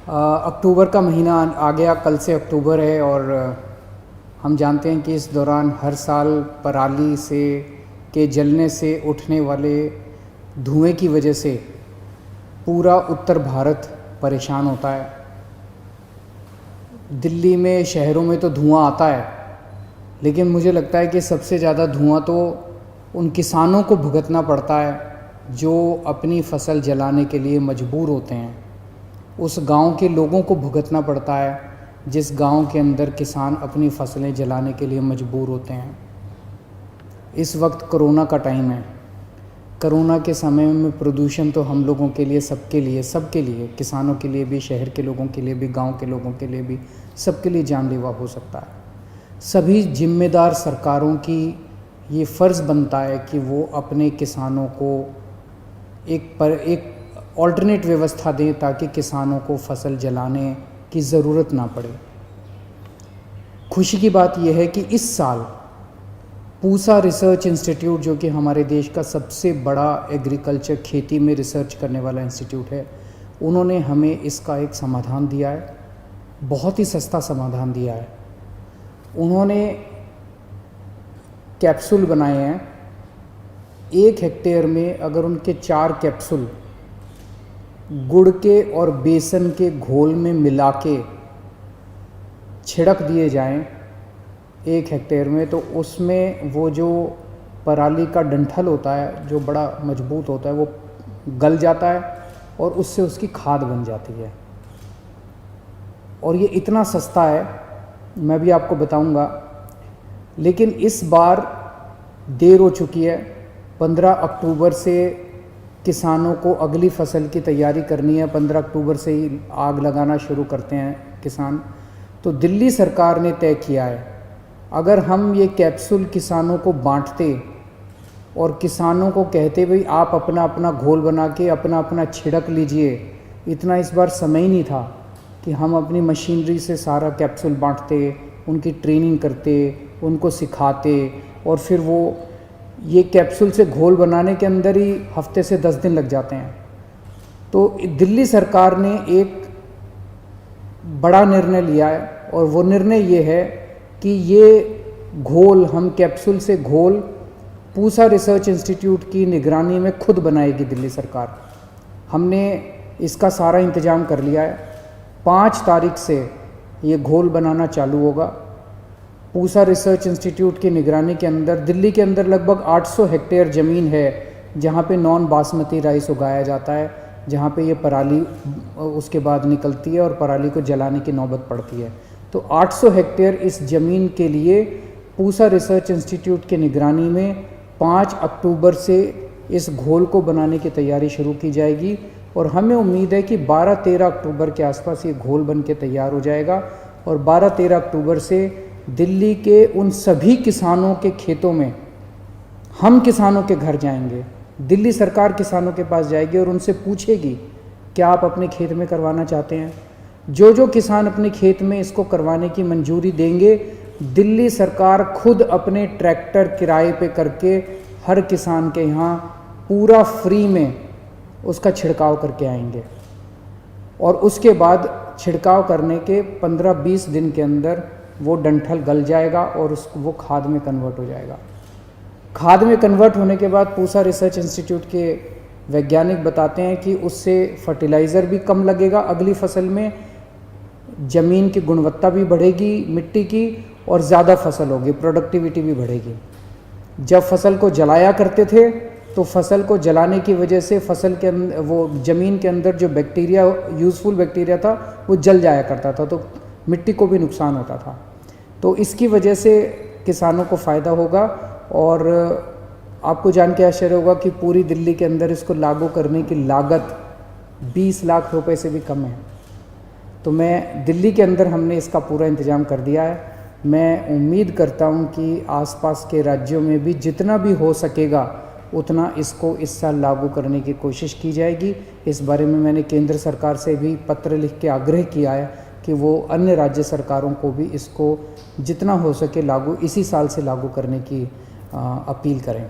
अक्टूबर का महीना आ गया, कल से अक्टूबर है और हम जानते हैं कि इस दौरान हर साल पराली से के जलने से उठने वाले धुएं की वजह से पूरा उत्तर भारत परेशान होता है। दिल्ली में, शहरों में तो धुआं आता है, लेकिन मुझे लगता है कि सबसे ज़्यादा धुआं तो उन किसानों को भुगतना पड़ता है जो अपनी फसल जलाने के लिए मजबूर होते हैं। उस गांव के लोगों को भुगतना पड़ता है जिस गांव के अंदर किसान अपनी फसलें जलाने के लिए मजबूर होते हैं। इस वक्त कोरोना का टाइम है। कोरोना के समय में प्रदूषण तो हम लोगों के लिए, सबके लिए, किसानों के लिए भी, शहर के लोगों के लिए भी, गांव के लोगों के लिए भी, सबके लिए जानलेवा हो सकता है। सभी जिम्मेदार सरकारों की ये फ़र्ज़ बनता है कि वो अपने किसानों को एक ऑल्टरनेट व्यवस्था दें ताकि किसानों को फसल जलाने की ज़रूरत ना पड़े। खुशी की बात यह है कि इस साल पूसा रिसर्च इंस्टीट्यूट, जो कि हमारे देश का सबसे बड़ा एग्रीकल्चर, खेती में रिसर्च करने वाला इंस्टीट्यूट है, उन्होंने हमें इसका एक समाधान दिया है। बहुत ही सस्ता समाधान दिया है। उन्होंने कैप्सूल बनाए हैं। 1 हेक्टेयर में अगर उनके 4 कैप्सूल गुड़ के और बेसन के घोल में मिला के छिड़क दिए जाएं 1 हेक्टेयर में, तो उसमें वो जो पराली का डंठल होता है, जो बड़ा मजबूत होता है, वो गल जाता है और उससे उसकी खाद बन जाती है। और ये इतना सस्ता है, मैं भी आपको बताऊंगा। लेकिन इस बार देर हो चुकी है। 15 अक्टूबर से किसानों को अगली फसल की तैयारी करनी है। 15 अक्टूबर से ही आग लगाना शुरू करते हैं किसान। तो दिल्ली सरकार ने तय किया है, अगर हम ये कैप्सूल किसानों को बांटते और किसानों को कहते भाई आप अपना अपना घोल बना के अपना अपना छिड़क लीजिए, इतना इस बार समय ही नहीं था कि हम अपनी मशीनरी से सारा कैप्सूल बांटते, उनकी ट्रेनिंग करते, उनको सिखाते, और फिर वो ये कैप्सूल से घोल बनाने के अंदर ही हफ्ते से 10 दिन लग जाते हैं। तो दिल्ली सरकार ने एक बड़ा निर्णय लिया है, और वो निर्णय ये है कि ये घोल, हम कैप्सूल से घोल पूसा रिसर्च इंस्टीट्यूट की निगरानी में खुद बनाएगी दिल्ली सरकार। हमने इसका सारा इंतज़ाम कर लिया है। 5 तारीख से ये घोल बनाना चालू होगा। पूसा रिसर्च इंस्टीट्यूट की निगरानी के अंदर दिल्ली के अंदर लगभग 800 हेक्टेयर ज़मीन है जहाँ पे नॉन बासमती राइस उगाया जाता है, जहाँ पे ये पराली उसके बाद निकलती है और पराली को जलाने की नौबत पड़ती है। तो 800 हेक्टेयर इस ज़मीन के लिए पूसा रिसर्च इंस्टीट्यूट की निगरानी में 5 अक्टूबर से इस घोल को बनाने की तैयारी शुरू की जाएगी, और हमें उम्मीद है कि 12-13 अक्टूबर के आसपास ये घोल बन के तैयार हो जाएगा। और 12-13 अक्टूबर से दिल्ली के उन सभी किसानों के खेतों में हम किसानों के घर जाएंगे। दिल्ली सरकार किसानों के पास जाएगी और उनसे पूछेगी क्या आप अपने खेत में करवाना चाहते हैं। जो किसान अपने खेत में इसको करवाने की मंजूरी देंगे, दिल्ली सरकार खुद अपने ट्रैक्टर किराए पे करके हर किसान के यहाँ पूरा फ्री में उसका छिड़काव करके आएंगे। और उसके बाद छिड़काव करने के 15-20 दिन के अंदर वो डंठल गल जाएगा और वो खाद में कन्वर्ट हो जाएगा। खाद में कन्वर्ट होने के बाद पूसा रिसर्च इंस्टीट्यूट के वैज्ञानिक बताते हैं कि उससे फर्टिलाइज़र भी कम लगेगा अगली फसल में, ज़मीन की गुणवत्ता भी बढ़ेगी मिट्टी की, और ज़्यादा फसल होगी, प्रोडक्टिविटी भी बढ़ेगी। जब फसल को जलाया करते थे तो फसल को जलाने की वजह से फसल के अंदर, वो ज़मीन के अंदर जो बैक्टीरिया, यूज़फुल बैक्टीरिया था, वो जल जाया करता था, तो मिट्टी को भी नुकसान होता था। तो इसकी वजह से किसानों को फ़ायदा होगा। और आपको जान के आश्चर्य होगा कि पूरी दिल्ली के अंदर इसको लागू करने की लागत 20 लाख रुपए से भी कम है। तो मैं दिल्ली के अंदर हमने इसका पूरा इंतज़ाम कर दिया है। मैं उम्मीद करता हूँ कि आसपास के राज्यों में भी जितना भी हो सकेगा उतना इसको इस साल लागू करने की कोशिश की जाएगी। इस बारे में मैंने केंद्र सरकार से भी पत्र लिख के आग्रह किया है कि वो अन्य राज्य सरकारों को भी इसको जितना हो सके इसी साल से लागू करने की अपील करें।